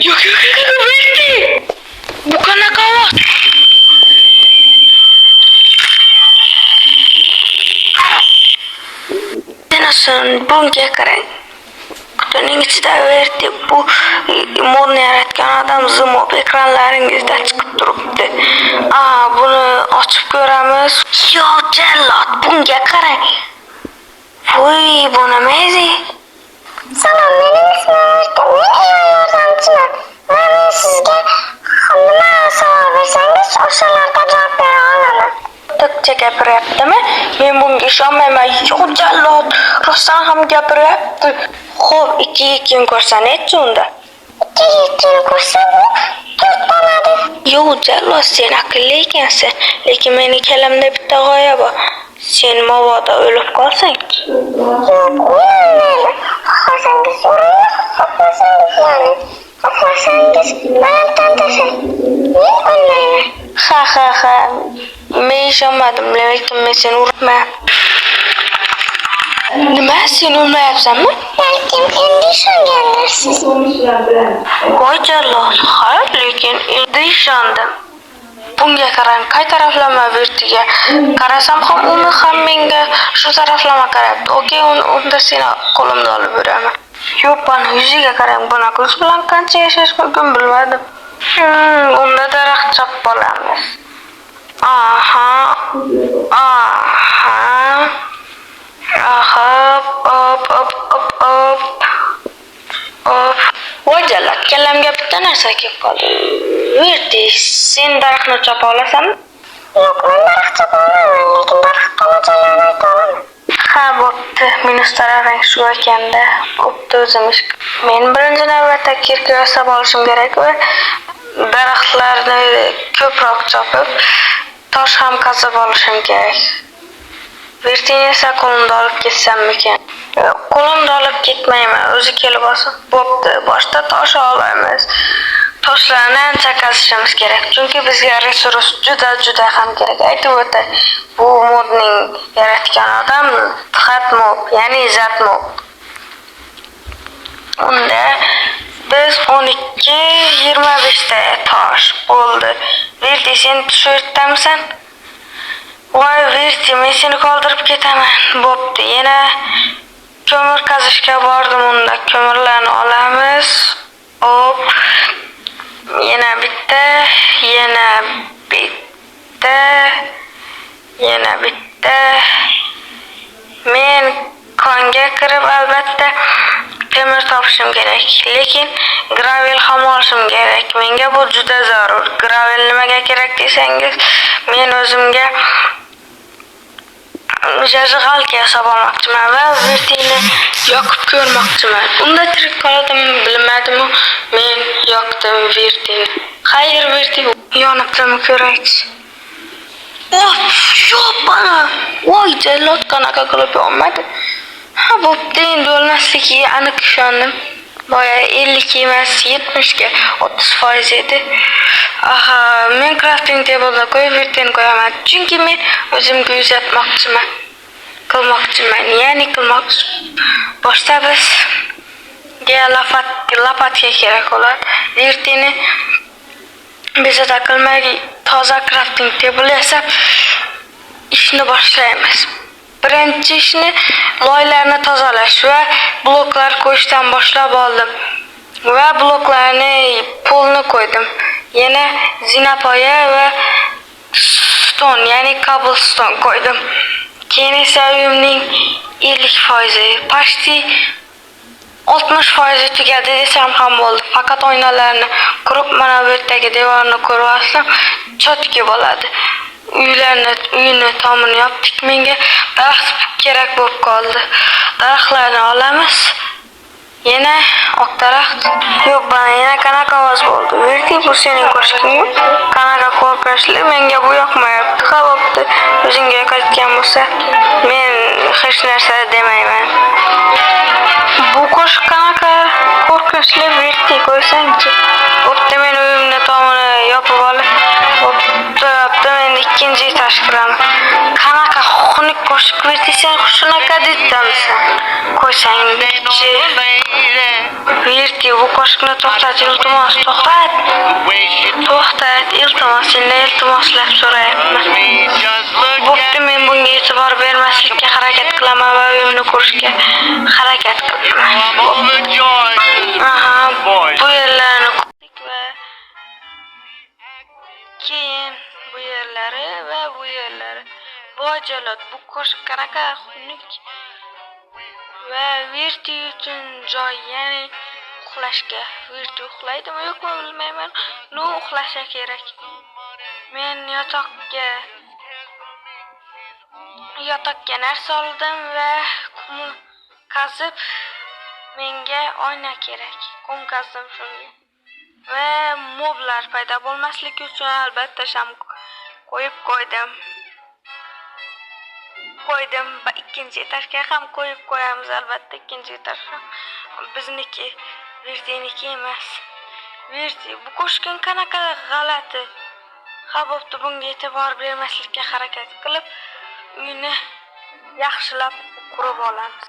Yo'q, berdi. Bu qanaqa ovoz? Sen bunga qarang. Kutuning ichida verdi. Bu modni yaratgan odam zoom ekranlaringizda chiqib turibdi. Buni ochib ko'ramiz. Yo, jallod, bunga qarang. Voy, bu nima edi? Salom, mening ismim Mirta. Men yordamchiman. Men sizga nima savol bersangiz, o'shalarga javob bera olaman. Tokka gapiryaptimi? Men bunga ishonmayman. Yo'q, jallod, rostdan ham gapiryapti. Xo'p, 2 kim ko'rsanaychi unda. 2 kim ko'rsa bu 4 bo'ladi. Yo'q, jallod, sen aqlli ekansan. Lekin meni kalamda bitta g'oya bor. Sen mabodo o'lib qolsang. Yo'q, o'lmayman. Xohlasangiz o'lmayman, xohlasangiz yani. Xohlasangiz balanddan tashlang. Men o'lmayman. Ha. Men ishonmadim, lekin men seni uribman. Nima, sen o'lmayapsanmi? Balkim endi ishongandirsiz. Voy jallod, ha, lekin endi ishondim. Bunga qarang, qay taraflama vertiga qarasam ham uni ham menga shu taraflama qarayapti. Okey, unda seni qo'limda olib yuraman. Yo'q, bana yuziga qarang, bunaqa ko'z bilan qancha yashash mumkin bilmadim. Unda daraxt chopib olamiz. Voy jallod, kallamga bitta narsa kelib qoldi. Verdi, sen daraxtni chopa olasanmi? Yo'q, men daraxt chopa olmayman, lekin daraxtga mo'ljallarni ayta olaman. Ha, bo'pti. Minus tarafing shu ekanda. Bo'pti, o'zim ish. Men birinchi navbatda kirka yasab olishim kerak va daraxtlarni ko'proq chopib, tosh ham qazib olishim kerak. Vertini esa qo'limda olib ketsam-mikan? Qo'limda olib ketmayman, o'zi kelib olsin. Bo'pti, boshda tosh olamiz. Toshlarni ancha qazishimiz kerak, chunki bizga resurs juda ham kerak. Aytib o'tay, bu modning yaratgan odam Xatmob, ya'ni Zatmob. Unda biz 12-25 ta tosh bo'ldi. Verdi, sen shu yerdamisan? Voy Verdi, men seni qoldirib ketaman. Bo'pti, yana ko'mir qazishga bordim. Unda ko'mirlarni olamiz. Hop. Yana bitta. Men konga kirib albatta temir topishim kerak, lekin gravel ham olishim kerak. Menga bu juda zarur. Gravel nimaga kerak desangiz, men o'zimga jajig'alka yasab olmoqchiman va vertini yoqib ko'rmoqchiman. Unda tirik qoladimi bilmadim, men yoqdim vertini. Xayr, verti yonibdimi ko'raychi. Yo'q bana. Voy jallod, qanaqa qilib yonmadi. Ha, bo'pti, endi o'lmasligiga aniq ishondim. Boya 50 emas, 70 ga 30% edi. Men crafting table'da qo'yib vertini qo'yaman, chunki men o'zimga uzatmoqchiman. Boshda biz lapatga kerak bo'ladi. Vertini bezovta qilmay toza crafting table yasab ishni boshlaymiz. Birinchi ishni loylarni tozalash va bloklar qo'yishdan boshlab oldim. Va bloklarni polni qo'ydim. Yana zinapoya va stone, ya'ni cobblestone qo'ydim. Keyin esa uyimning 50%, pashti 60% tugadi desam ham bo'ldi. Faqat oynalarni qurib, mana bu yerdagi devorni qurib olsam, chotki bo'ladi. Uyni tomini yopdik. Menga daraxt kerak bo'lib qoldi. Daraxtlarni olamiz. Yana oq daraxt. Yo'q, bana yana qanaqa ovoz bo'ldi. Verdi, bu sening qo'shig'ingmi? Qanaqa qo'rqinchli, menga bu yoqmayapti. Ha, bo'pti. O'zingga qaytgan bo'lsa, men hech narsa demayman. Bu qo'shiq qanaqa qo'rqinchli, Verdi, qo'ysangchi. Bo'pti, men uyimni tomini yopib olib, bo'pti, men ikkinchi etash qiraman. Qanaqa xunuk qo'shiq sen shunaqa deyapmisan. Qo'ysang bichi. Verti bu qo'shiqni to'xtat, iltimos, to'xtat. To'xtat, iltimos, sendan iltimoslab so'rayapman. Bo'pti, men bunga e'tibor bermaslikka harakat qilaman va uyimni ko'rishga harakat qilaman. Aha, bu yerlarni ko'rdik va keyin bu yerlari va bu yerlari. Vojalot, bu qo'shiq qanaqa xunuk va Verti uchun joy, ya'ni uxlashga. Verti uxlaydimi yo'qmi bilmayman. No, uxlasha kerak. Men yotoqqa narsa oldim va qum qazib menga oyna kerak. Qum qazdim shunga. Va moblar paydo bo'lmasligi uchun albatta sham qo'yib qo'ydim. Va ikkinchi etajga ham qo'yib qo'yamiz, albatta ikkinchi etaj bizniki, Vertiniki emas. Verti, bu qo'shgan qanaqa g'alati. Ha, bo'pti, bunga e'tibor bermaslikka harakat qilib uyni yaxshilab qurib olamiz.